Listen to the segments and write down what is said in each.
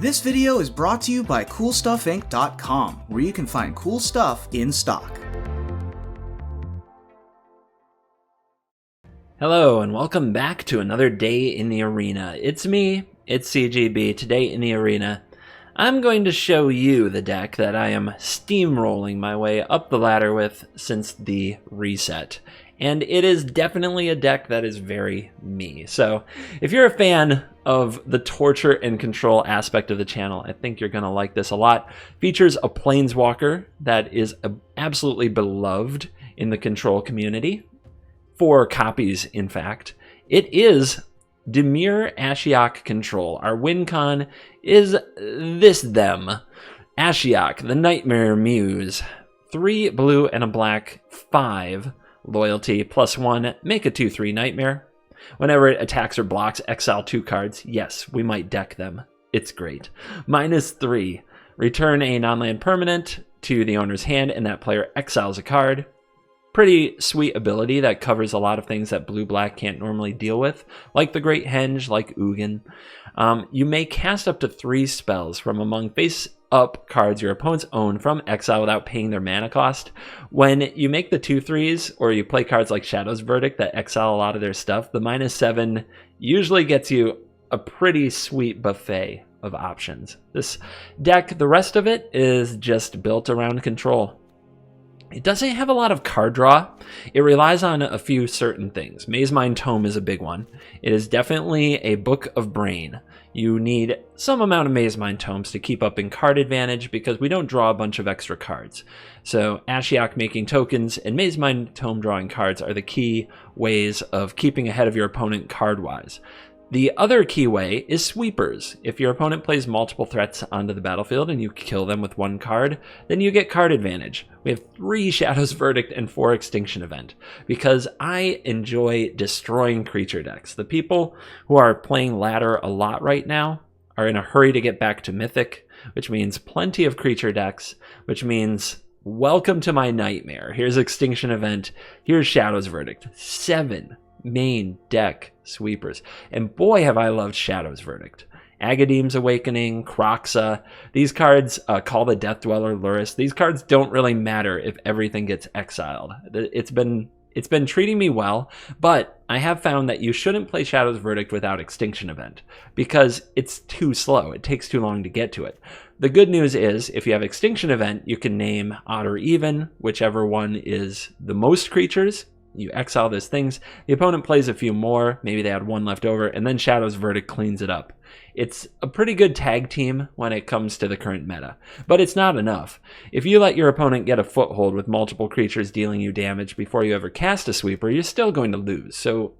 This video is brought to you by CoolStuffInc.com, where you can find cool stuff in stock. Hello and welcome back to another day in the arena. It's me, it's CGB. Today in the arena, I'm going to show you the deck that I am steamrolling my way up the ladder with since the reset. And it is definitely a deck that is very me. So if you're a fan of the torture and control aspect of the channel, I think you're going to like this a lot. Features a Planeswalker that is absolutely beloved in the control community. 4 copies, in fact. It is Dimir ASHIOK control. Our win con is them. ASHIOK, the Nightmare Muse. 3 blue and a black, 5 loyalty, +1, make a 2/3 Nightmare. Whenever it attacks or blocks, exile 2 cards. Yes, we might deck them. It's great. -3, return a non-land permanent to the owner's hand and that player exiles a card. Pretty sweet ability that covers a lot of things that blue-black can't normally deal with, like the Great Henge, like Ugin. You may cast up to 3 spells from among face-up cards your opponents own from exile without paying their mana cost. When you make the 2/3s, or you play cards like Shadow's Verdict that exile a lot of their stuff, the -7 usually gets you a pretty sweet buffet of options. This deck, the rest of it, is just built around control. It doesn't have a lot of card draw. It relies on a few certain things. Mazemind Tome is a big one. It is definitely a book of brain. You need some amount of Mazemind Tomes to keep up in card advantage because we don't draw a bunch of extra cards. So ASHIOK making tokens and Mazemind Tome drawing cards are the key ways of keeping ahead of your opponent card-wise. The other key way is sweepers. If your opponent plays multiple threats onto the battlefield and you kill them with 1 card, then you get card advantage. We have 3 Shadow's Verdict and 4 Extinction Event because I enjoy destroying creature decks. The people who are playing ladder a lot right now are in a hurry to get back to Mythic, which means plenty of creature decks, which means welcome to my nightmare. Here's Extinction Event, here's Shadow's Verdict. 7 main deck sweepers. And boy, have I loved Shadow's Verdict. Agadeem's Awakening, Kroxa. These cards, Call the Death Dweller, Lurrus. These cards don't really matter if everything gets exiled. It's been treating me well, but I have found that you shouldn't play Shadow's Verdict without Extinction Event because it's too slow. It takes too long to get to it. The good news is if you have Extinction Event, you can name odd or even, whichever one is the most creatures. You exile those things, the opponent plays a few more, maybe they had 1 left over, and then Shadow's Verdict cleans it up. It's a pretty good tag team when it comes to the current meta, but it's not enough. If you let your opponent get a foothold with multiple creatures dealing you damage before you ever cast a sweeper, you're still going to lose. So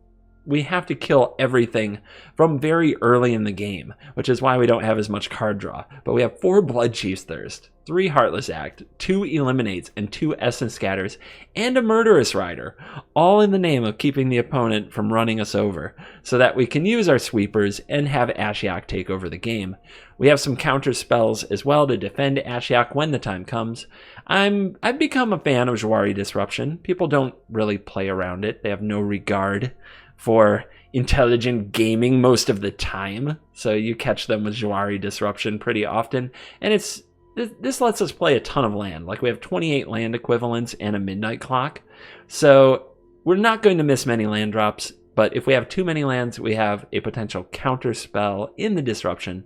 we have to kill everything from very early in the game, which is why we don't have as much card draw. But we have 4 Bloodchief's Thirst, 3 Heartless Act, 2 Eliminates, and 2 Essence Scatters, and a Murderous Rider, all in the name of keeping the opponent from running us over, so that we can use our sweepers and have ASHIOK take over the game. We have some counter spells as well to defend ASHIOK when the time comes. I've become a fan of Jwari Disruption. People don't really play around it. They have no regard for intelligent gaming most of the time, so you catch them with Jwari Disruption pretty often, and this lets us play a ton of land. Like we have 28 land equivalents and a Midnight Clock, so we're not going to miss many land drops, but if we have too many lands, we have a potential counter spell in the Disruption.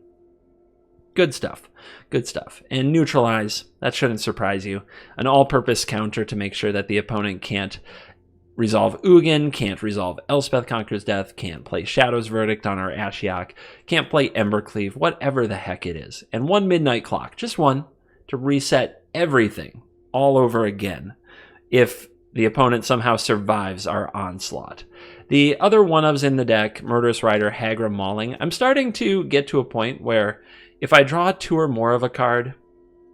Good stuff. Good stuff. And Neutralize, that shouldn't surprise you. An all-purpose counter to make sure that the opponent can't resolve Ugin, can't resolve Elspeth Conquers Death, can't play Shadow's Verdict on our ASHIOK, can't play Embercleave, whatever the heck it is. And 1 Midnight Clock, just 1, to reset everything all over again if the opponent somehow survives our onslaught. The other one-ofs in the deck, Murderous Rider, Hagra, Mauling, I'm starting to get to a point where if I draw 2 or more of a card,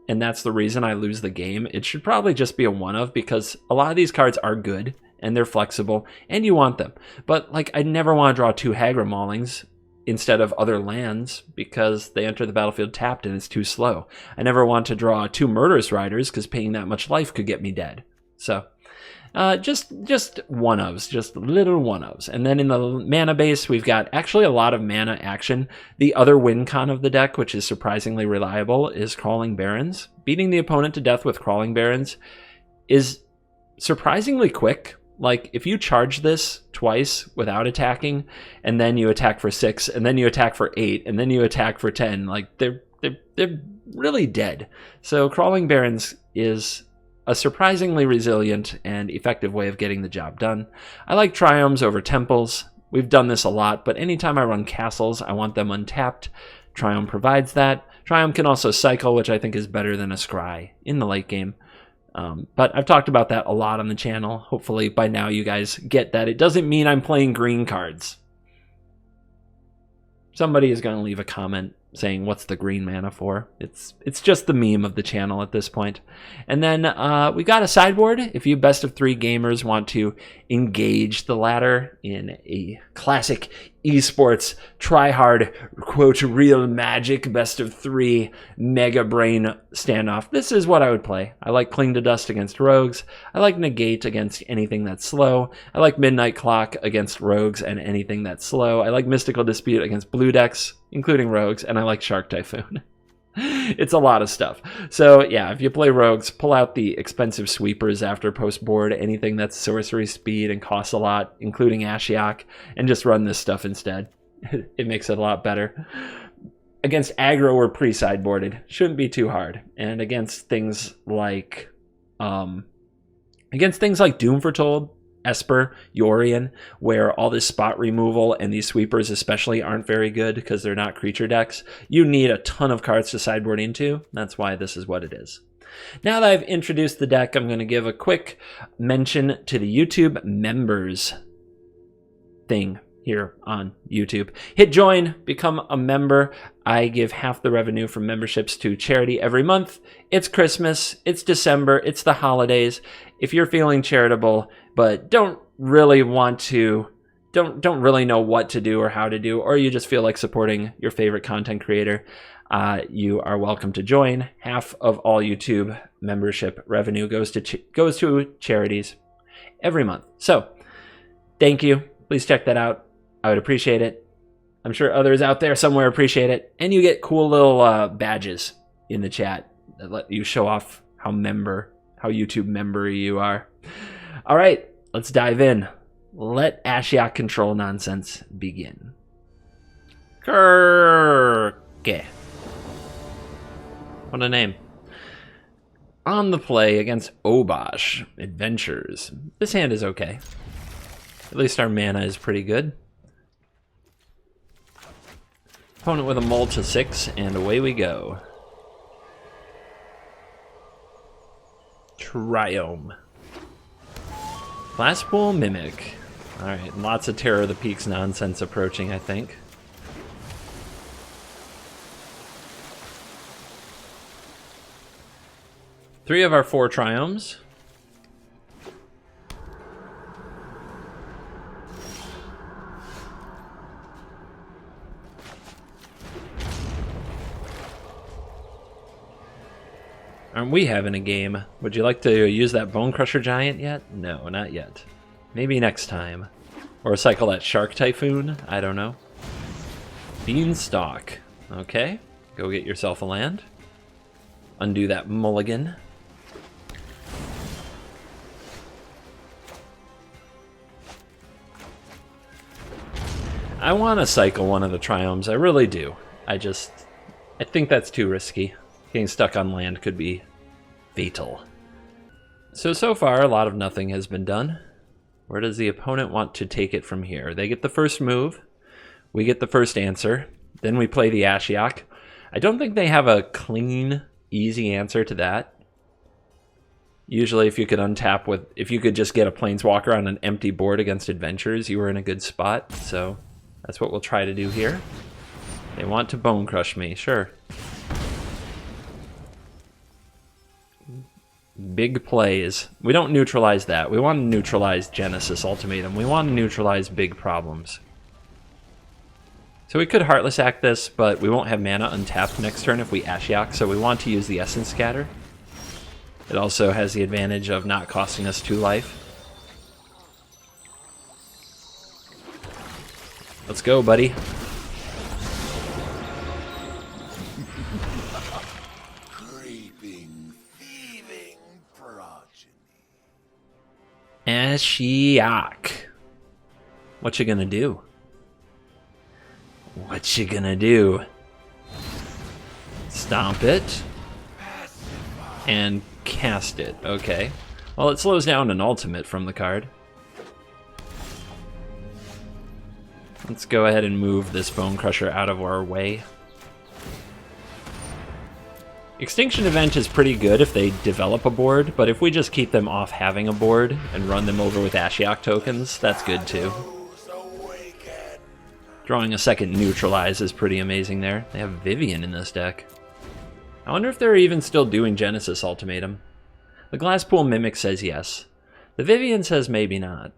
and that's the reason I lose the game, it should probably just be a one-of because a lot of these cards are good and they're flexible and you want them. But like, I never want to draw 2 Hagra Maulings instead of other lands because they enter the battlefield tapped and it's too slow. I never want to draw 2 Murderous Riders because paying that much life could get me dead. So just one-ofs, just little one-ofs. And then in the mana base, we've got actually a lot of mana action. The other win con of the deck, which is surprisingly reliable, is Crawling Barrens. Beating the opponent to death with Crawling Barrens is surprisingly quick. Like, if you charge this twice without attacking, and then you attack for 6, and then you attack for 8, and then you attack for 10, like, they're really dead. So Crawling Barrens is a surprisingly resilient and effective way of getting the job done. I like Triomes over Temples. We've done this a lot, but anytime I run castles, I want them untapped. Triome provides that. Triome can also cycle, which I think is better than a Scry in the late game. But I've talked about that a lot on the channel. Hopefully by now you guys get that. It doesn't mean I'm playing green cards. Somebody is going to leave a comment saying, what's the green mana for? It's just the meme of the channel at this point. And then we got a sideboard. If you best of 3 gamers want to engage the ladder in a classic eSports try-hard, quote, real magic best of 3 mega brain standoff, this is what I would play. I like Cling to Dust against rogues. I like Negate against anything that's slow. I like Midnight Clock against rogues and anything that's slow. I like Mystical Dispute against blue decks, including rogues, and I like Shark Typhoon. It's a lot of stuff. So yeah, if you play rogues, pull out the expensive sweepers after post board, anything that's sorcery speed and costs a lot, including ASHIOK, and just run this stuff instead. It makes it a lot better. Against aggro, we're pre-sideboarded. Shouldn't be too hard. And against things like Doom Foretold, Esper, Yorion, where all this spot removal and these sweepers especially aren't very good because they're not creature decks, you need a ton of cards to sideboard into. That's why this is what it is. Now that I've introduced the deck, I'm going to give a quick mention to the YouTube members thing here on YouTube. Hit join, become a member. I give half the revenue from memberships to charity every month. It's Christmas, it's December, it's the holidays. If you're feeling charitable but don't really want to, don't really know what to do or how to do, or you just feel like supporting your favorite content creator, you are welcome to join. Half of all YouTube membership revenue goes to charities every month. So thank you. Please check that out. I would appreciate it. I'm sure others out there somewhere appreciate it. And you get cool little badges in the chat that let you show off how YouTube member you are. All right, let's dive in. Let ASHIOK control nonsense begin. Kirke. What a name. On the play against Obosh Adventures. This hand is okay. At least our mana is pretty good. Opponent with a mull to 6, and away we go. Triome. Glasspool Mimic. Alright, lots of Terror of the Peaks nonsense approaching, I think. Three of our 4 Triomes. Aren't we having a game? Would you like to use that Bone Crusher Giant yet? No, not yet. Maybe next time. Or cycle that Shark Typhoon? I don't know. Beanstalk. Okay, go get yourself a land. Undo that mulligan. I want to cycle one of the Triomes, I really do. I think that's too risky. Getting stuck on land could be fatal. So far, a lot of nothing has been done. Where does the opponent want to take it from here? They get the first move. We get the first answer. Then we play the ASHIOK. I don't think they have a clean, easy answer to that. Usually if you could just get a Planeswalker on an empty board against Adventures, you were in a good spot. So that's what we'll try to do here. They want to Bone Crush me, sure. Big plays. We don't neutralize that. We want to neutralize Genesis Ultimatum. We want to neutralize big problems. So we could Heartless Act this, but we won't have mana untapped next turn if we ASHIOK, so we want to use the Essence Scatter. It also has the advantage of not costing us 2 life. Let's go, buddy. Creeping, thieving progeny. ASHIOK. What you gonna do? What you gonna do? Stomp it. And cast it. Okay. Well, it slows down an ultimate from the card. Let's go ahead and move this Bone Crusher out of our way. Extinction Event is pretty good if they develop a board, but if we just keep them off having a board and run them over with ASHIOK tokens, that's good too. Drawing a second Neutralize is pretty amazing there. They have Vivian in this deck. I wonder if they're even still doing Genesis Ultimatum. The Glasspool Mimic says yes. The Vivian says maybe not.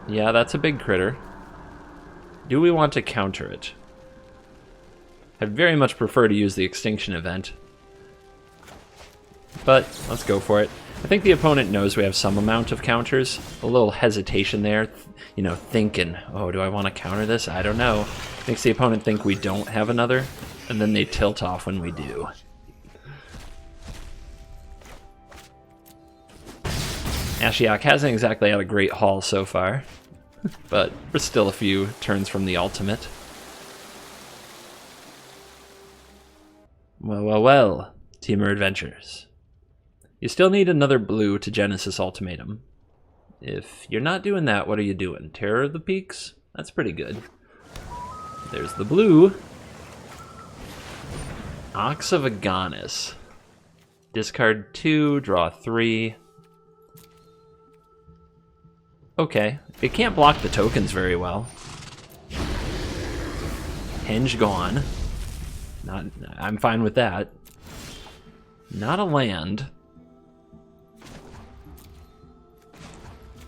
Yeah, that's a big critter. Do we want to counter it? I'd very much prefer to use the Extinction Event. But let's go for it. I think the opponent knows we have some amount of counters. A little hesitation there, you know, thinking, oh, do I want to counter this? I don't know. Makes the opponent think we don't have another, and then they tilt off when we do. ASHIOK hasn't exactly had a great haul so far, but we're still a few turns from the ultimate. Well, well, well, Dimir Adventures. You still need another blue to Genesis Ultimatum. If you're not doing that, what are you doing? Terror of the Peaks? That's pretty good. There's the blue. Ox of Agonis. Discard 2, draw 3. Okay, it can't block the tokens very well. Henge gone. I'm fine with that. Not a land.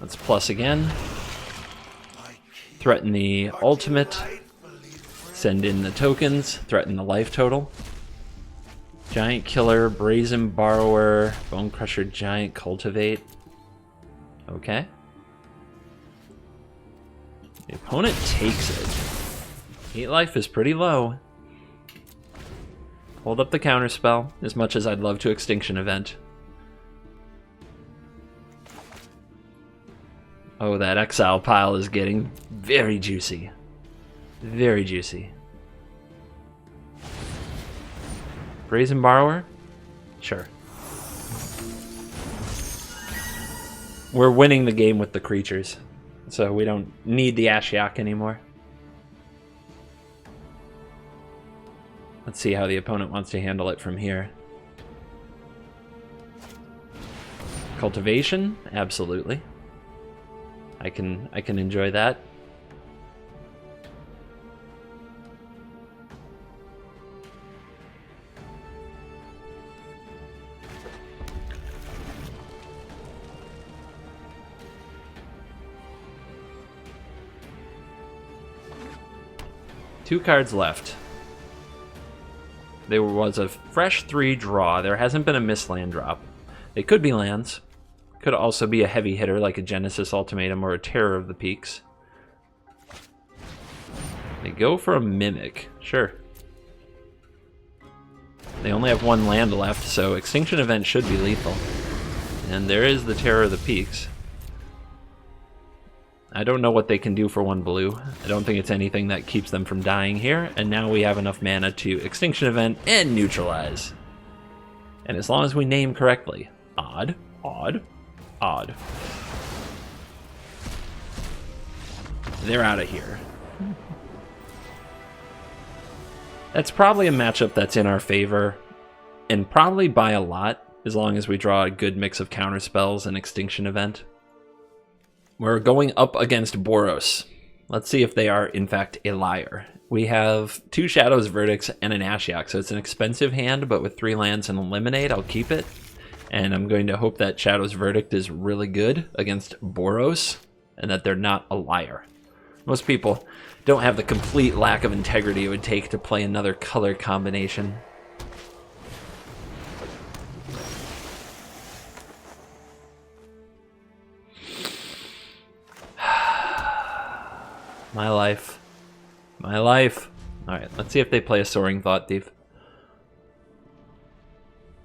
Let's plus again. Threaten the ultimate. Send in the tokens. Threaten the life total. Giant Killer, Brazen Borrower, Bone Crusher, Giant Cultivate. Okay. The opponent takes it. 8 life is pretty low. Hold up the counterspell, as much as I'd love to Extinction Event. Oh, that exile pile is getting very juicy. Very juicy. Brazen Borrower? Sure. We're winning the game with the creatures, so we don't need the ASHIOK anymore. Let's see how the opponent wants to handle it from here. Cultivation? Absolutely. I can enjoy that. Two cards left. There was a fresh 3 draw. There hasn't been a missed land drop. They could be lands. Could also be a heavy hitter like a Genesis Ultimatum or a Terror of the Peaks. They go for a Mimic. Sure. They only have 1 land left, so Extinction Event should be lethal. And there is the Terror of the Peaks. I don't know what they can do for 1 blue. I don't think it's anything that keeps them from dying here, and now we have enough mana to Extinction Event and Neutralize. And as long as we name correctly. Odd, odd, odd. They're out of here. That's probably a matchup that's in our favor, and probably by a lot, as long as we draw a good mix of counterspells and Extinction Event. We're going up against Boros. Let's see if they are, in fact, a liar. We have 2 Shadows Verdicts and an ASHIOK, so it's an expensive hand, but with 3 lands and Eliminate, I'll keep it. And I'm going to hope that Shadow's Verdict is really good against Boros, and that they're not a liar. Most people don't have the complete lack of integrity it would take to play another color combination. My life. My life. Alright, let's see if they play a Soaring Thought Thief.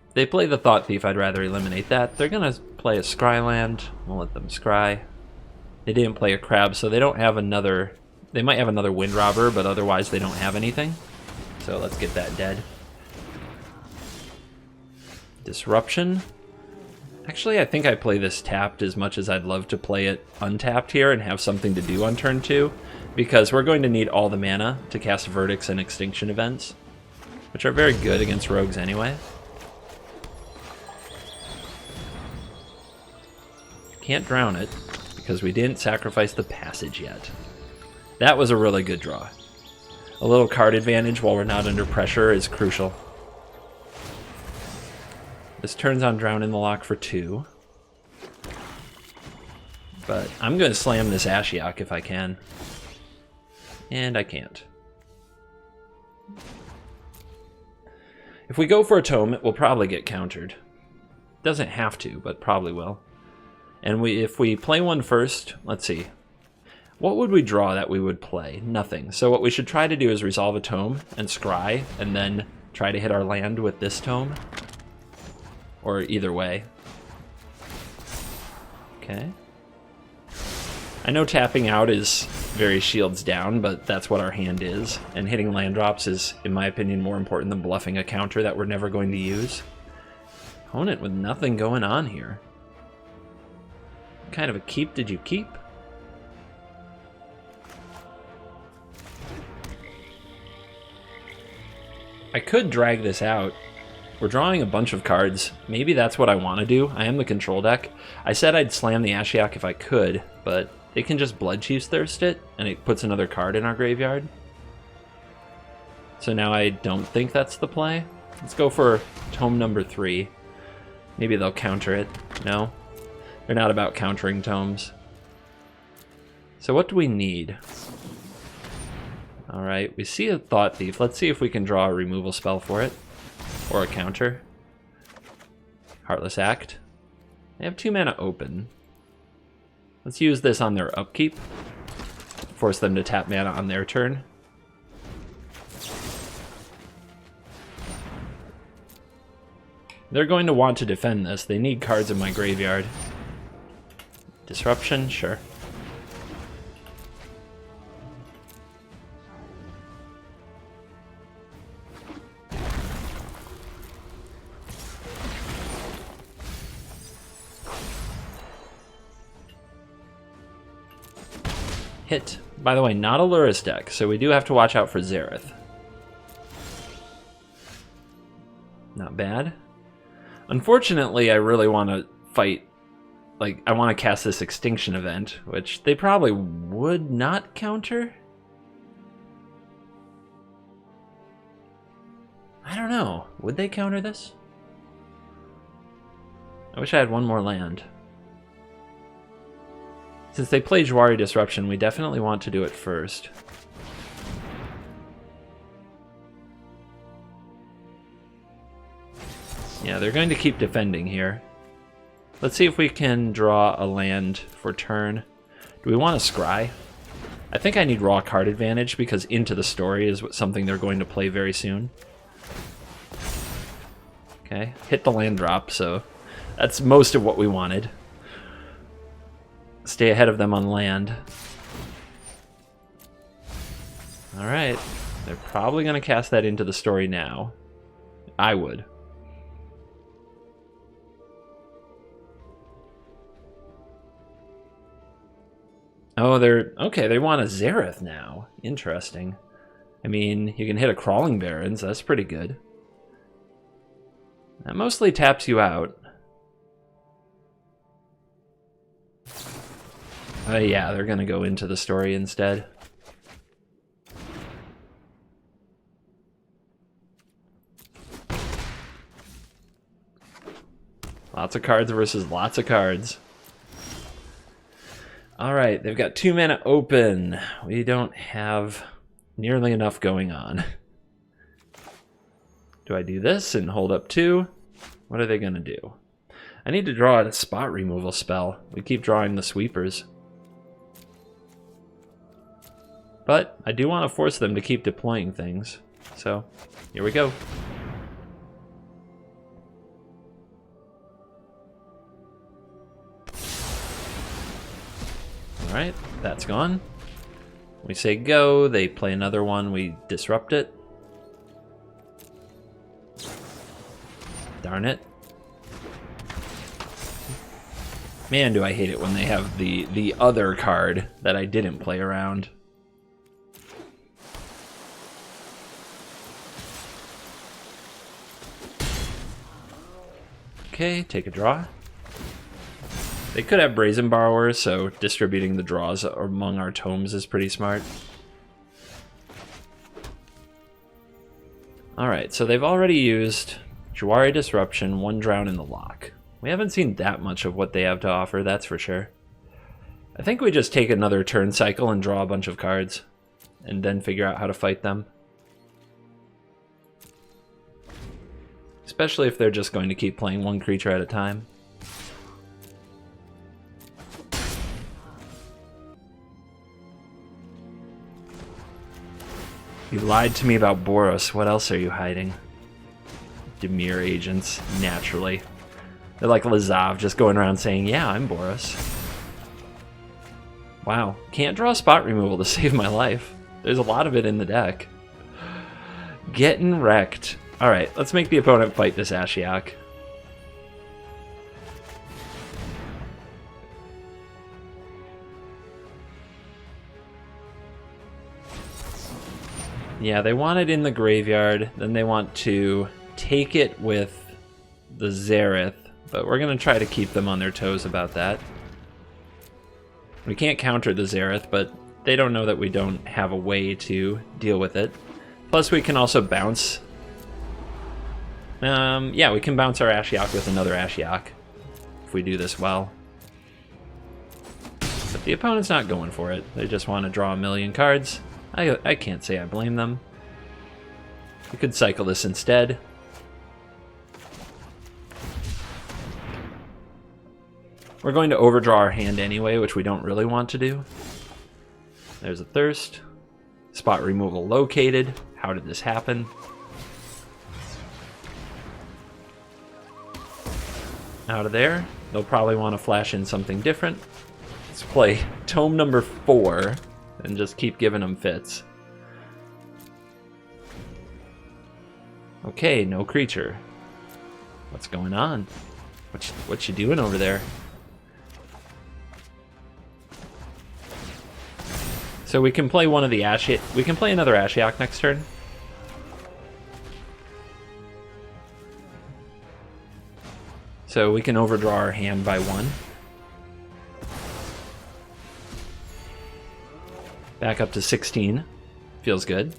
If they play the Thought Thief, I'd rather eliminate that. They're gonna play a Scryland. We'll let them scry. They didn't play a Crab, so they don't have another... They might have another Wind Robber, but otherwise they don't have anything. So let's get that dead. Disruption. Actually, I think I play this tapped as much as I'd love to play it untapped here and have something to do on turn 2. Because we're going to need all the mana to cast Verdicts and Extinction events, which are very good against rogues anyway. Can't drown it, because we didn't sacrifice the passage yet. That was a really good draw. A little card advantage while we're not under pressure is crucial. This turns on Drown in the Loch for 2. But I'm going to slam this ASHIOK if I can. And I can't. If we go for a tome, it will probably get countered. Doesn't have to, but probably will. And if we play one first, let's see. What would we draw that we would play? Nothing. So what we should try to do is resolve a tome and scry, and then try to hit our land with this tome. Or either way. Okay. I know tapping out is very shields down, but that's what our hand is. And hitting land drops is, in my opinion, more important than bluffing a counter that we're never going to use. Opponent with nothing going on here. What kind of a keep did you keep? I could drag this out. We're drawing a bunch of cards. Maybe that's what I want to do. I am the control deck. I said I'd slam the ASHIOK if I could, but they can just Bloodchief's Thirst it, and it puts another card in our graveyard. So now I don't think that's the play. Let's go for tome number 3. Maybe they'll counter it. No? They're not about countering tomes. So what do we need? Alright, we see a Thought Thief. Let's see if we can draw a removal spell for it. Or a counter. Heartless Act. They have 2 mana open. Let's use this on their upkeep. Force them to tap mana on their turn. They're going to want to defend this. They need cards in my graveyard. Disruption? Sure. Hit. By the way, not a Lurrus deck, so we do have to watch out for Xerath. Not bad. Unfortunately, I really want to fight, like, I want to cast this Extinction event, which they probably would not counter. I don't know. Would they counter this? I wish I had one more land. Since they play Jwari Disruption, we definitely want to do it first. Yeah, they're going to keep defending here. Let's see if we can draw a land for turn. Do we want to scry? I think I need raw card advantage because Into the Story is something they're going to play very soon. Okay, hit the land drop, so that's most of what we wanted. Stay ahead of them on land. Alright, they're probably going to cast that Into the Story now. I would. Oh, okay, they want a Xerath now. Interesting. I mean, you can hit a Crawling Barrens, that's pretty good. That mostly taps you out. Yeah, they're gonna go Into the Story instead. Lots of cards versus lots of cards. Alright, they've got 2 mana open. We don't have nearly enough going on. Do I do this and hold up 2? What are they going to do? I need to draw a spot removal spell. We keep drawing the sweepers. But I do want to force them to keep deploying things. So, here we go. Alright, that's gone. We say go, they play another one, we disrupt it. Darn it. Man, do I hate it when they have the other card that I didn't play around. Okay, take a draw. They could have Brazen Borrower, so distributing the draws among our tomes is pretty smart. Alright, so they've already used Jawari Disruption, 1 Drown in the Lock. We haven't seen that much of what they have to offer, that's for sure. I think we just take another turn cycle and draw a bunch of cards, and then figure out how to fight them. Especially if they're just going to keep playing 1 creature at a time. You lied to me about Boros. What else are you hiding? Dimir agents, naturally. They're like Lazav, just going around saying, yeah, I'm Boros. Wow, can't draw spot removal to save my life. There's a lot of it in the deck. Getting wrecked. Alright, let's make the opponent fight this ASHIOK. Yeah, they want it in the graveyard, then they want to take it with the Xerath, but we're going to try to keep them on their toes about that. We can't counter the Xerath, but they don't know that we don't have a way to deal with it. Plus we can also bounce. Yeah, we can bounce our ASHIOK with another ASHIOK if we do this well. But the opponent's not going for it. They just want to draw a million cards. I can't say I blame them. We could cycle this instead. We're going to overdraw our hand anyway, which we don't really want to do. There's a Thirst. Spot removal located. How did this happen? Out of there. They'll probably want to flash in something different. Let's play tome number 4 and just keep giving them fits. Okay, no creature. What's going on? What you doing over there? So we can play one of the ASHIOK. We can play another ASHIOK next turn. So we can overdraw our hand by 1. Back up to 16. Feels good.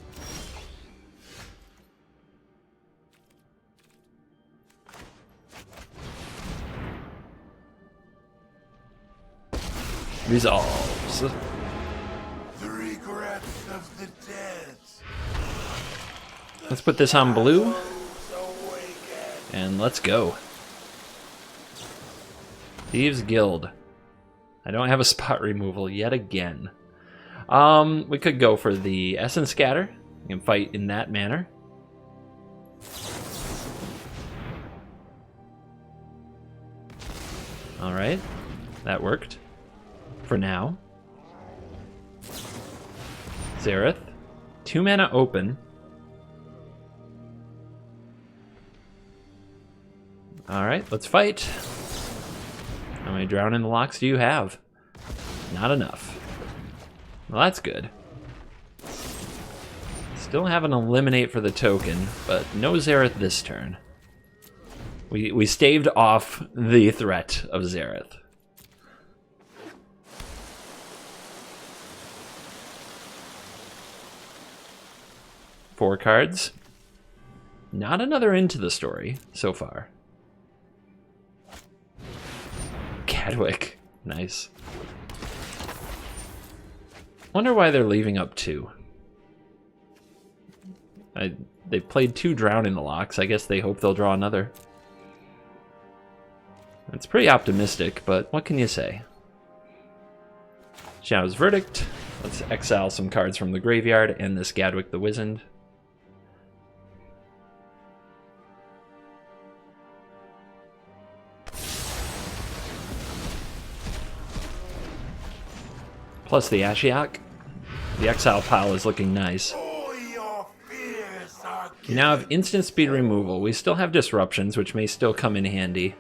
Resolves. The regrets of the dead. Let's put this on blue. And let's go. Thieves Guild. I don't have a spot removal yet again. We could go for the Essence Scatter. We can fight in that manner. Alright. That worked. For now. Xerath. 2 mana open. Alright, let's fight. How many Drown in the Locks do you have? Not enough. Well, that's good. Still have an Eliminate for the token, but no Xerath this turn. We staved off the threat of Xerath. Four cards. Not another Into the Story so far. Cadwick. Nice. Wonder why they're leaving up 2. They played 2 Drown in the locks. I guess they hope they'll draw another. It's pretty optimistic, but what can you say? Xiao's Verdict. Let's exile some cards from the graveyard and this Gadwick the Wizened. Plus the ASHIOK. The exile pile is looking nice. We now have instant speed removal. We still have disruptions, which may still come in handy.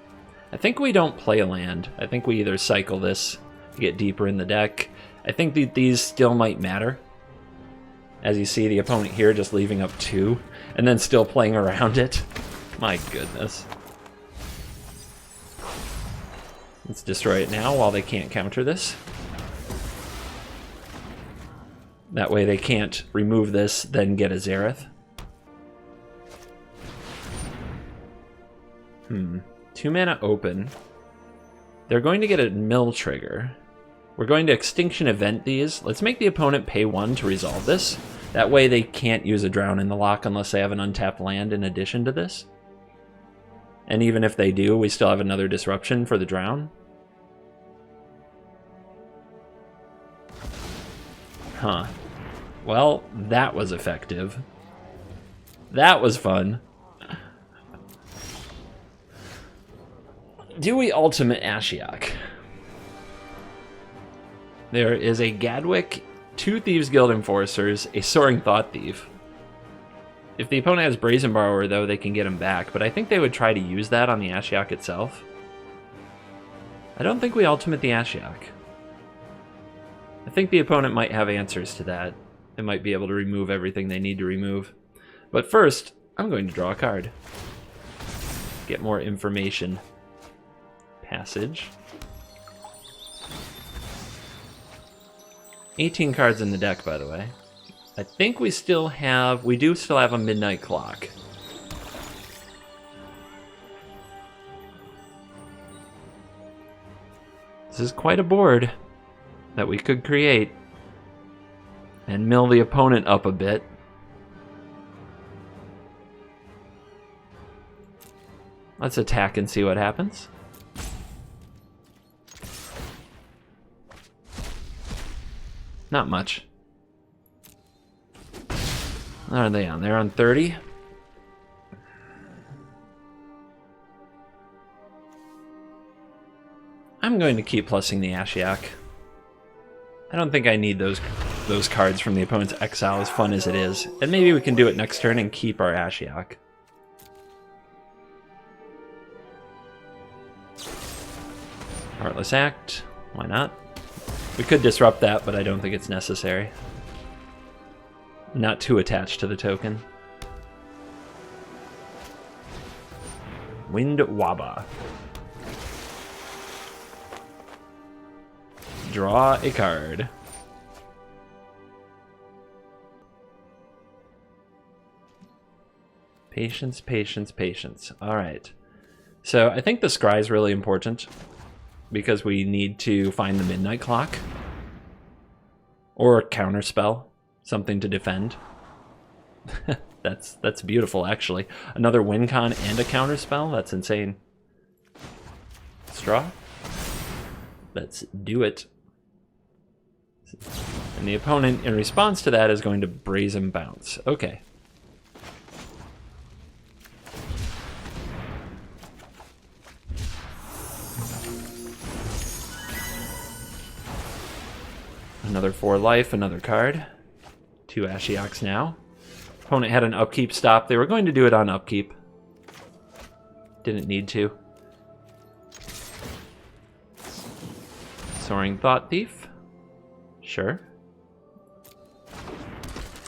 I think we don't play a land. I think we either cycle this to get deeper in the deck. I think that these still might matter. As you see, the opponent here just leaving up 2, and then still playing around it. My goodness. Let's destroy it now while they can't counter this. That way they can't remove this, then get a Zareth. 2 mana open. They're going to get a mill trigger. We're going to Extinction Event these. Let's make the opponent pay 1 to resolve this. That way they can't use a Drown in the lock unless they have an untapped land in addition to this. And even if they do, we still have another disruption for the Drown. Huh. Well, that was effective. That was fun. Do we ultimate ASHIOK? There is a Gadwick, 2 Thieves Guild Enforcers, a Soaring Thought Thief. If the opponent has Brazen Borrower, though, they can get him back, but I think they would try to use that on the ASHIOK itself. I don't think we ultimate the ASHIOK. I think the opponent might have answers to that. They might be able to remove everything they need to remove. But first, I'm going to draw a card. Get more information. Passage. 18 cards in the deck, by the way. I think we do still have a Midnight Clock. This is quite a board that we could create and mill the opponent up a bit. Let's attack and see what happens. Not much. What are they on? They're on 30. I'm going to keep plussing the ASHIOK. I don't think I need those cards from the opponent's exile, as fun as it is. And maybe we can do it next turn and keep our ASHIOK. Heartless Act. Why not? We could disrupt that, but I don't think it's necessary. Not too attached to the token. Wind Waba. Draw a card. Patience, patience, patience. Alright. So I think the scry is really important because we need to find the Midnight Clock. Or a counterspell. Something to defend. That's beautiful, actually. Another win con and a counterspell? That's insane. Straw? Let's do it. And the opponent, in response to that, is going to Brazen Bounce. Okay. Another 4 life, another card. 2 ASHIOKs now. Opponent had an upkeep stop. They were going to do it on upkeep. Didn't need to. Soaring Thought Thief. Sure.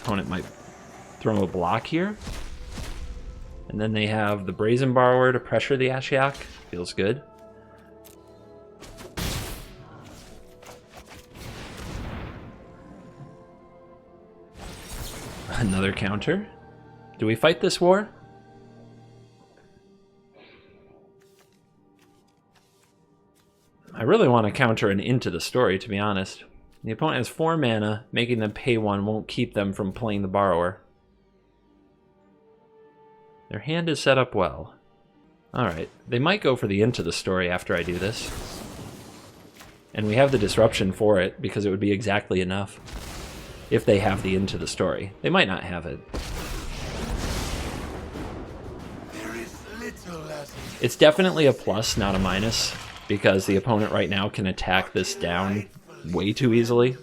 Opponent might throw a block here. And then they have the Brazen Borrower to pressure the ASHIOK. Feels good. Another counter. Do we fight this war? I really want to counter an Into the Story, to be honest. The opponent has 4 mana. Making them pay 1 won't keep them from playing the Borrower. Their hand is set up well. Alright, they might go for the Into the Story after I do this. And we have the Disruption for it, because it would be exactly enough. If they have the Into the Story. They might not have it. It's definitely a plus, not a minus, because the opponent right now can attack this down way too easily.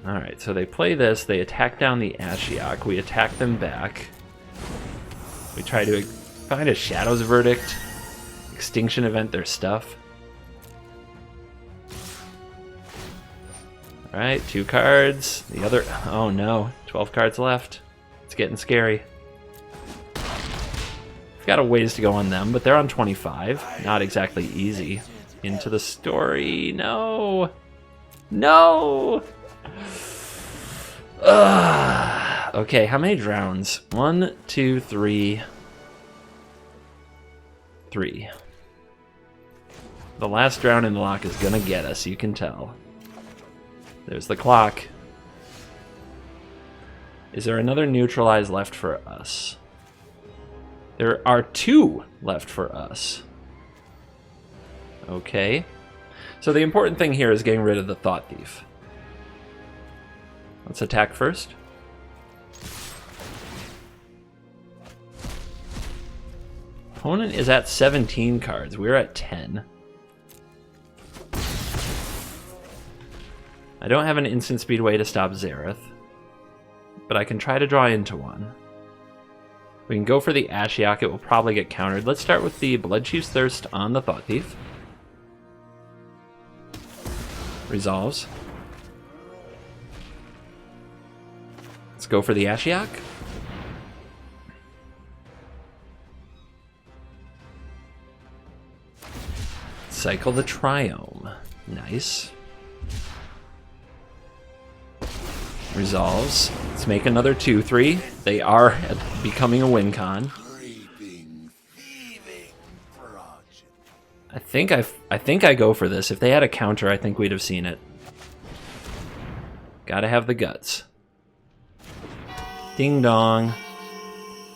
Alright, so they play this, they attack down the ASHIOK, we attack them back. We try to find a Shadow's Verdict, Extinction Event their stuff. Alright, 2 cards. The other... oh no, 12 cards left. It's getting scary. We've got a ways to go on them, but they're on 25. Not exactly easy. Into the Story. No! No! Ugh. Okay, how many drowns? 1, 2, 3. 3. The last drown in the lock is gonna get us, you can tell. There's the clock. Is there another neutralize left for us? There are 2 left for us. Okay. So the important thing here is getting rid of the Thought Thief. Let's attack first. Opponent is at 17 cards. We're at 10. I don't have an instant speed way to stop Xerath, but I can try to draw into one. We can go for the ASHIOK. It will probably get countered. Let's start with the Bloodchief's Thirst on the Thought Thief. Resolves. Let's go for the ASHIOK. Cycle the Triome. Nice. Resolves. Let's make another 2/3. They are becoming a win con. I think I go for this. If they had a counter, I think we'd have seen it. Gotta have the guts. Ding dong.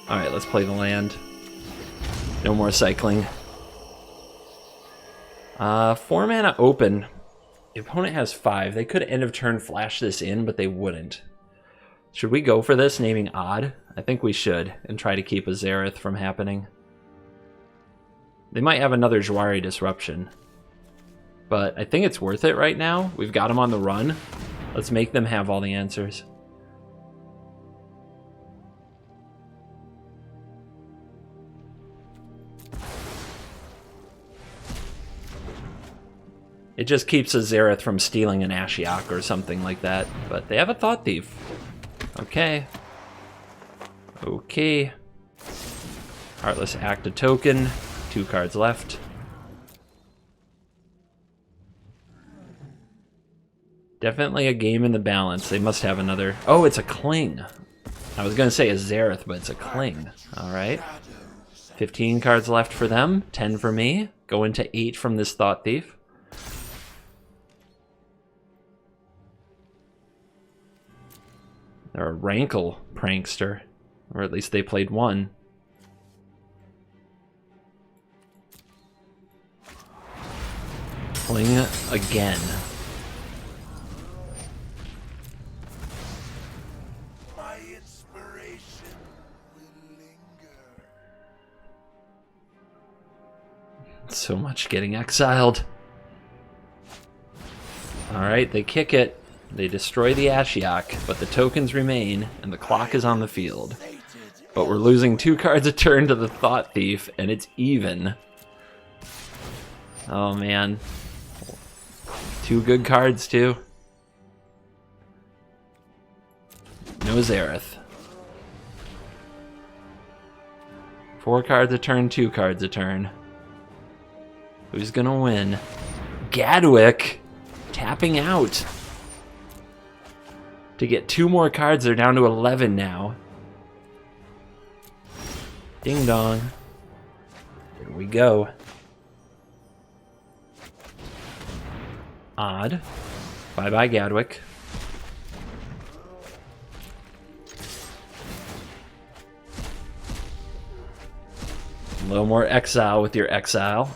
Alright, let's play the land. No more cycling. 4 mana open. The opponent has 5. They could end of turn flash this in, but they wouldn't. Should we go for this, naming Odd? I think we should, and try to keep a Xerath from happening. They might have another Jwari Disruption. But I think it's worth it right now. We've got them on the run. Let's make them have all the answers. It just keeps a Xerath from stealing an ASHIOK or something like that. But they have a Thought Thief. Okay. Okay. Heartless Act a token. 2 cards left. Definitely a game in the balance. They must have another... oh, it's a Cling. I was going to say a Xerath, but it's a Cling. Alright. 15 cards left for them. 10 for me. Go into 8 from this Thought Thief. They're a Rankle prankster. Or at least they played one. Cling again. My inspiration will linger. So much getting exiled. Alright, they kick it. They destroy the ASHIOK, but the tokens remain, and the clock is on the field. But we're losing 2 cards a turn to the Thought Thief, and it's even. Oh man. 2 good cards too. No Xerath. 4 cards a turn, 2 cards a turn. Who's gonna win? Gadwick tapping out. To get 2 more cards, they're down to 11 now. Ding dong. Here we go. Odd. Bye-bye, Gadwick. A little more exile with your exile.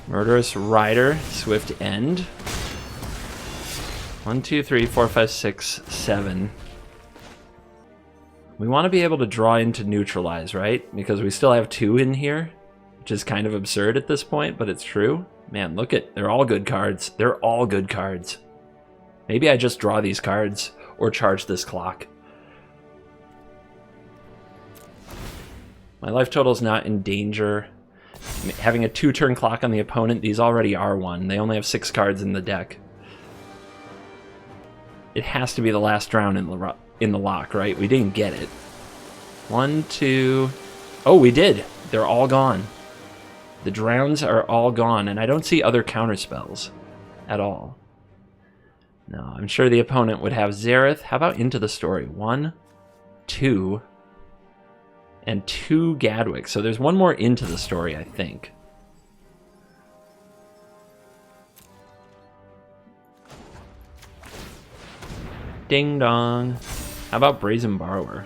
Murderous Rider, Swift End. 1, 2, 3, 4, 5, 6, 7. We want to be able to draw into neutralize, right? Because we still have 2 in here, which is kind of absurd at this point, but it's true. Man, look at, they're all good cards. They're all good cards. Maybe I just draw these cards or charge this clock. My life total's not in danger. Having a 2-turn clock on the opponent, these already are 1. They only have 6 cards in the deck. It has to be the last round in the lock, right? We didn't get it. 1, 2... Oh, we did! They're all gone. The drowns are all gone, and I don't see other counterspells at all. No, I'm sure the opponent would have Zareth. How about Into the Story? 1, 2... and 2 Gadwick. So there's one more Into the Story, I think. Ding dong. How about Brazen Borrower?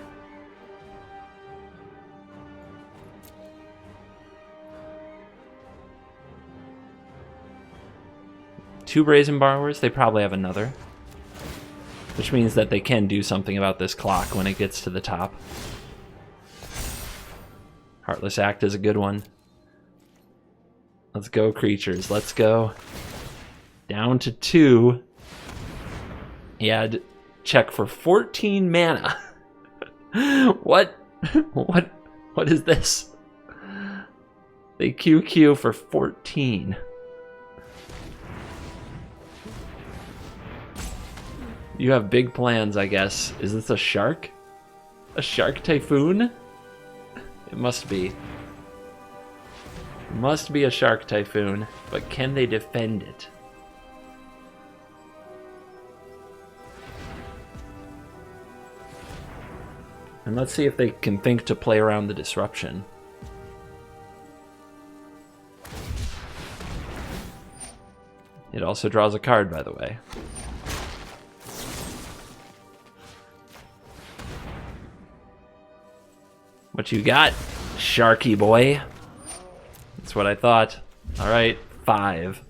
Two Brazen Borrowers? They probably have another. Which means that they can do something about this clock when it gets to the top. Heartless Act is a good one. Let's go, creatures. Let's go. Down to 2. Yeah, check for 14 mana. What? What is this? They QQ for 14. You have big plans, I guess. Is this a shark? A shark typhoon? It must be. It must be a shark typhoon, but can they defend it? And let's see if they can think to play around the disruption. It also draws a card, by the way. What you got, Sharky boy? That's what I thought. Alright, 5.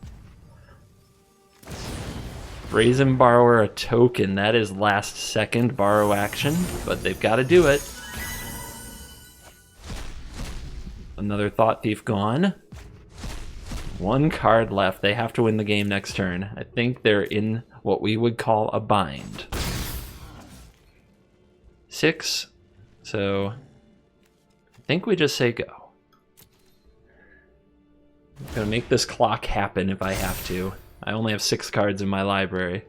Brazen Borrower a token. That is last second borrow action, but they've got to do it. Another Thought Thief gone. 1 card left. They have to win the game next turn. I think they're in what we would call a bind. 6. So I think we just say go. I'm gonna make this clock happen if I have to. I only have 6 cards in my library.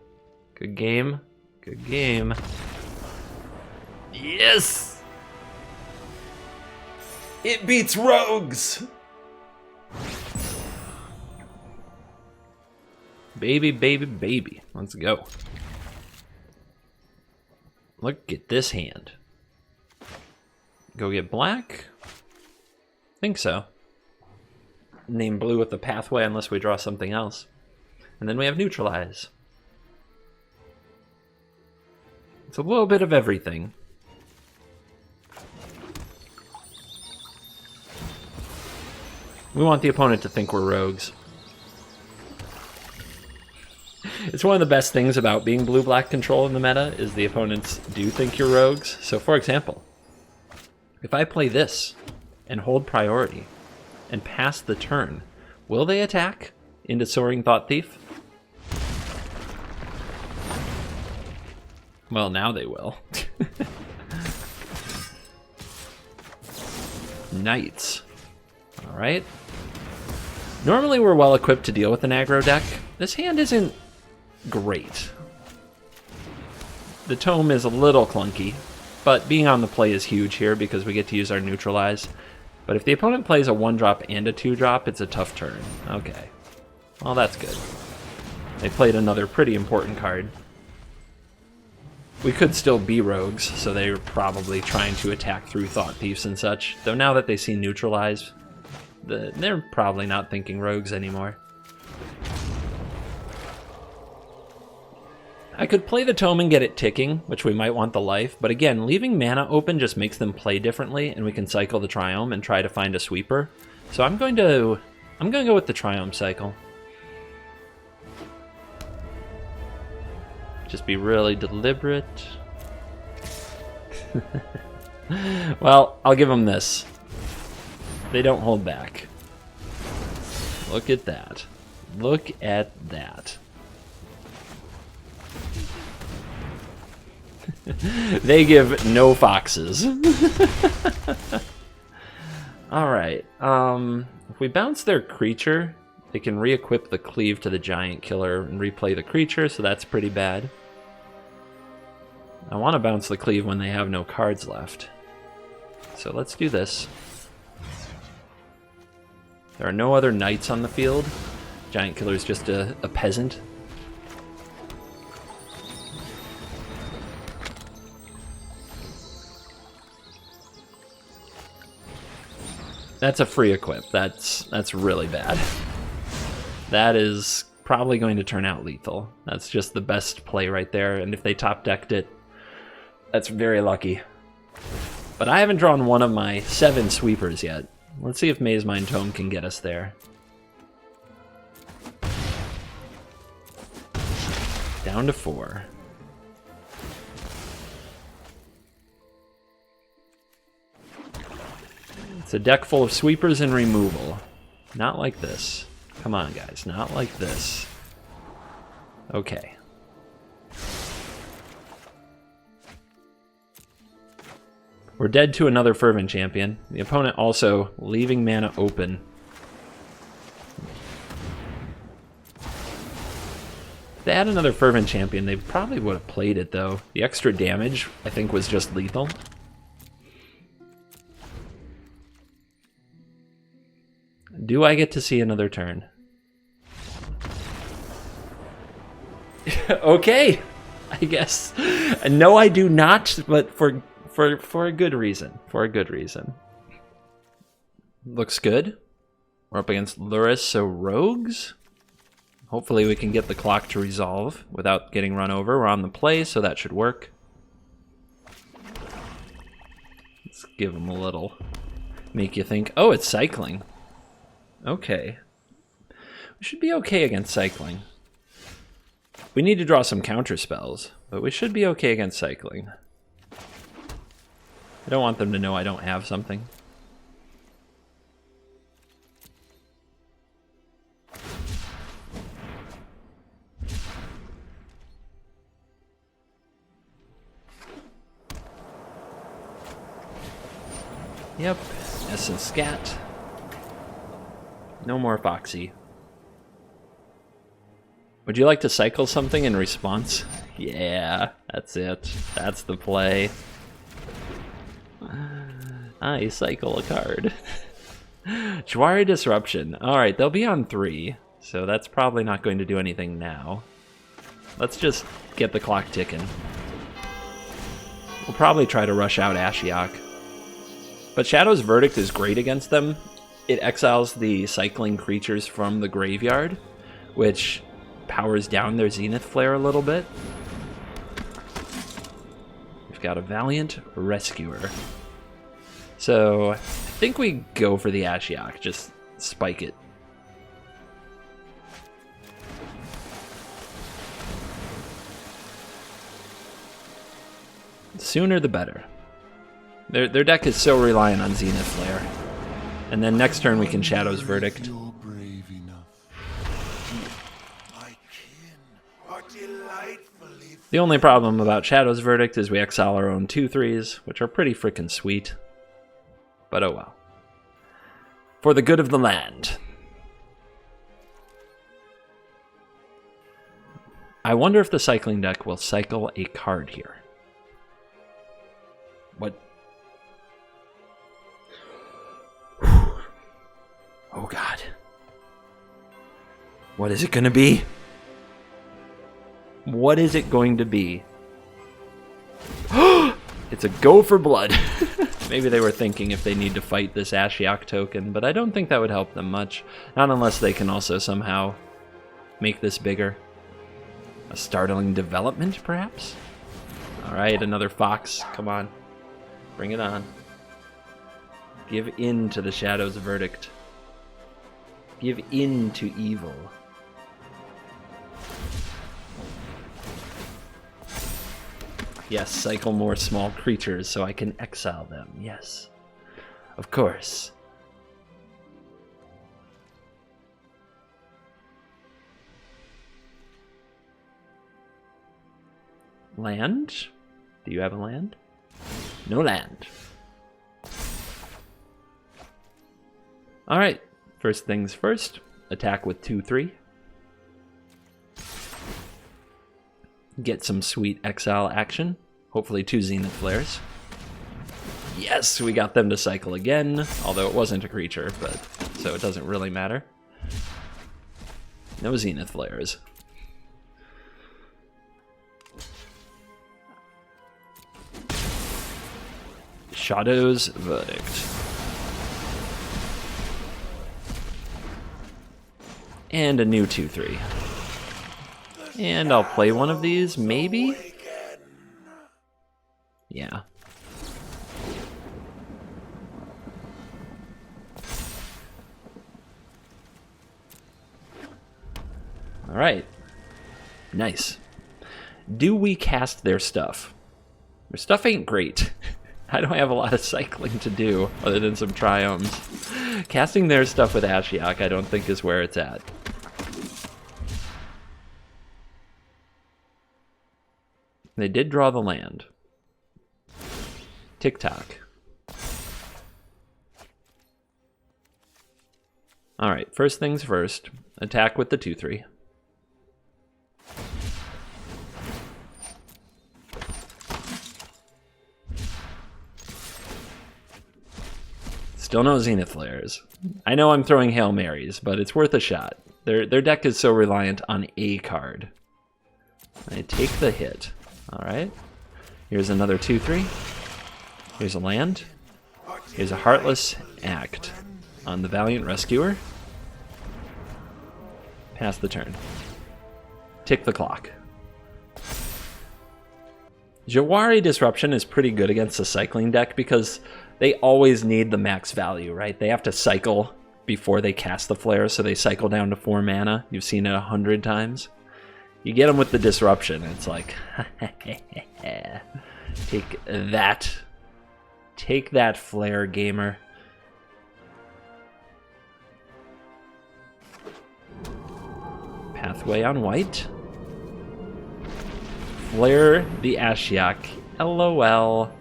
Good game. Good game. Yes! It beats rogues! Baby, baby, baby. Let's go. Look at this hand. Go get black? Think so. Name blue with the pathway unless we draw something else. And then we have neutralize. It's a little bit of everything. We want the opponent to think we're rogues. It's one of the best things about being blue-black control in the meta is the opponents do think you're rogues. So for example, if I play this and hold priority and pass the turn, will they attack into Soaring Thought Thief? Well, now they will. Knights. Alright. Normally we're well equipped to deal with an aggro deck. This hand isn't great. The tome is a little clunky, but being on the play is huge here because we get to use our neutralize. But if the opponent plays a 1-drop and a 2-drop, it's a tough turn. Okay. Well, that's good. They played another pretty important card. We could still be rogues, so they're probably trying to attack through Thought Thieves and such. Though now that they see neutralize, They're probably not thinking rogues anymore. I could play the tome and get it ticking, which we might want the life, but again, leaving mana open just makes them play differently, and we can cycle the Triome and try to find a sweeper. So I'm going to go with the Triome cycle. Just be really deliberate. Well, I'll give them this. They don't hold back. Look at that. Look at that. They give no foxes. Alright, if we bounce their creature, they can re-equip the cleave to the giant killer and replay the creature, so that's pretty bad. I want to bounce the cleave when they have no cards left. So let's do this. There are no other knights on the field. Giant killer is just a peasant. That's a free equip. That's really bad. That is probably going to turn out lethal. That's just the best play right there, and if they top decked it, that's very lucky. But I haven't drawn one of my 7 sweepers yet. Let's see if Maze Mind Tome can get us there. Down to 4. It's a deck full of sweepers and removal. Not like this. Come on, guys. Not like this. Okay. We're dead to another Fervent Champion. The opponent also leaving mana open. If they had another Fervent Champion, they probably would have played it, though. The extra damage, I think, was just lethal. Do I get to see another turn? Okay, I guess. No, I do not, but for a good reason. For a good reason. Looks good. We're up against Luris, so rogues. Hopefully we can get the clock to resolve without getting run over. We're on the play, so that should work. Let's give them a little. Make you think, oh, it's cycling. Okay. We should be okay against cycling. We need to draw some counter spells, but we should be okay against cycling. I don't want them to know I don't have something. Yep, Essence Scat. No more Foxy. Would you like to cycle something in response? Yeah, that's it. That's the play. I cycle a card. Jwari Disruption. Alright, they'll be on 3, so that's probably not going to do anything now. Let's just get the clock ticking. We'll probably try to rush out ASHIOK. But Shadow's Verdict is great against them. It exiles the cycling creatures from the graveyard, which powers down their Zenith Flare a little bit. We've got a Valiant Rescuer. So I think we go for the ASHIOK, just spike it. The sooner the better. Their deck is so reliant on Zenith Flare. And then next turn we can Shadow's Verdict. You're brave enough. My kin are delightfully. The only problem about Shadow's Verdict is we exile our own 2/3s, which are pretty frickin' sweet. But oh well. For the good of the land. I wonder if the cycling deck will cycle a card here. What? Oh god. What is it gonna be? What is it going to be? It's a go for blood. Maybe they were thinking if they need to fight this ASHIOK token, but I don't think that would help them much. Not unless they can also somehow make this bigger. A startling development, perhaps? Alright, another fox. Come on. Bring it on. Give in to the Shadow's verdict. Give in to evil. Yes, cycle more small creatures so I can exile them. Yes. Of course. Land? Do you have a land? No land. Alright. First things first. Attack with 2/3. Get some sweet exile action. Hopefully 2 Zenith Flares. Yes, we got them to cycle again, although it wasn't a creature, but so it doesn't really matter. No Zenith Flares. Shadow's verdict. And a new 2/3. And I'll play one of these, maybe? Yeah. Alright. Nice. Do we cast their stuff? Their stuff ain't great. I don't have a lot of cycling to do, other than some triomes. Casting their stuff with ASHIOK I don't think is where it's at. They did draw the land. Tick-tock. Alright, first things first. Attack with the 2/3. Still no Zenith Flares. I know I'm throwing Hail Marys, but it's worth a shot. Their deck is so reliant on a card. I take the hit. Alright. Here's another 2/3. Here's a land. Here's a Heartless Act on the Valiant Rescuer. Pass the turn. Tick the clock. Jawari Disruption is pretty good against a cycling deck because they always need the max value, right? They have to cycle before they cast the flare, so they cycle down to 4 mana. You've seen it 100 times. You get them with the Disruption, it's like, take that. Take that, flare gamer. Pathway on white. Flare the ASHIOK. LOL.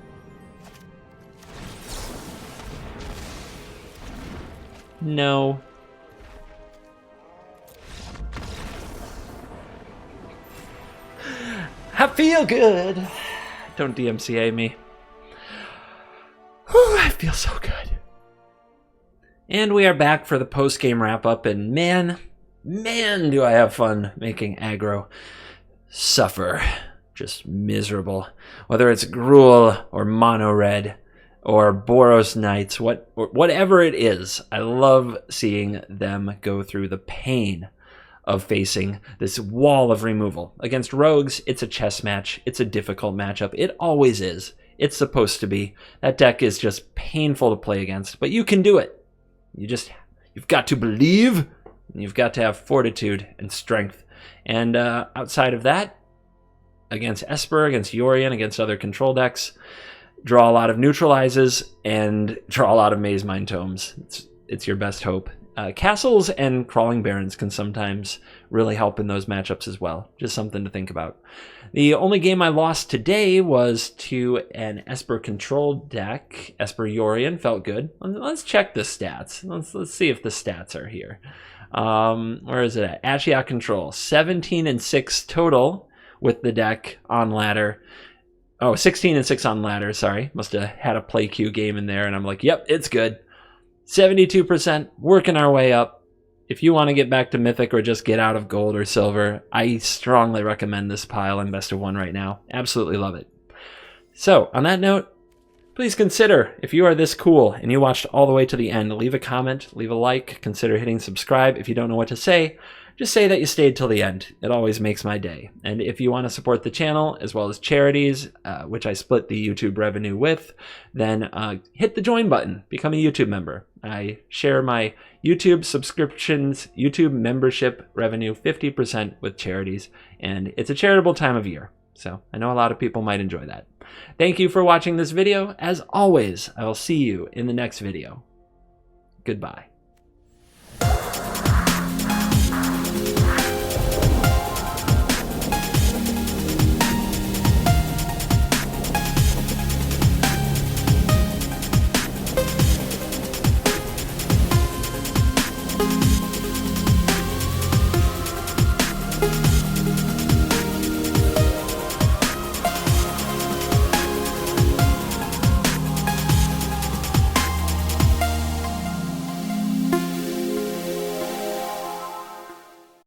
No. I feel good. Don't DMCA me. Whew, I feel so good. And we are back for the post-game wrap-up, and man, do I have fun making aggro suffer. Just miserable. Whether it's Gruul or Mono Red or Boros Knights, whatever it is, I love seeing them go through the pain of facing this wall of removal. Against rogues, it's a chess match. It's a difficult matchup. It always is. It's supposed to be. That deck is just painful to play against, but you can do it. You've got to believe. You've got to have fortitude and strength. And outside of that, against Esper, against Yorion, against other control decks, draw a lot of neutralizes and draw a lot of Maze Mind Tomes. It's your best hope. Castles and Crawling Barons can sometimes really help in those matchups as well. Just something to think about. The only game I lost today was to an Esper control deck. Esper Yorion felt good. Let's check the stats. Let's see if the stats are here. Where is it at? ASHIOK control. 17-6 total with the deck on ladder. Oh, 16-6 on ladder, sorry. Must have had a play queue game in there, and I'm like, yep, it's good. 72%, working our way up. If you want to get back to Mythic or just get out of gold or silver, I strongly recommend this pile in Best of 1 right now. Absolutely love it. So, on that note, please consider, if you are this cool and you watched all the way to the end, leave a comment, leave a like, consider hitting subscribe. If you don't know what to say, just say that you stayed till the end. It always makes my day. And if you want to support the channel as well as charities, which I split the YouTube revenue with, then hit the join button, become a YouTube member. I share my YouTube subscriptions, YouTube membership revenue 50% with charities, and it's a charitable time of year. So I know a lot of people might enjoy that. Thank you for watching this video. As always, I will see you in the next video. Goodbye.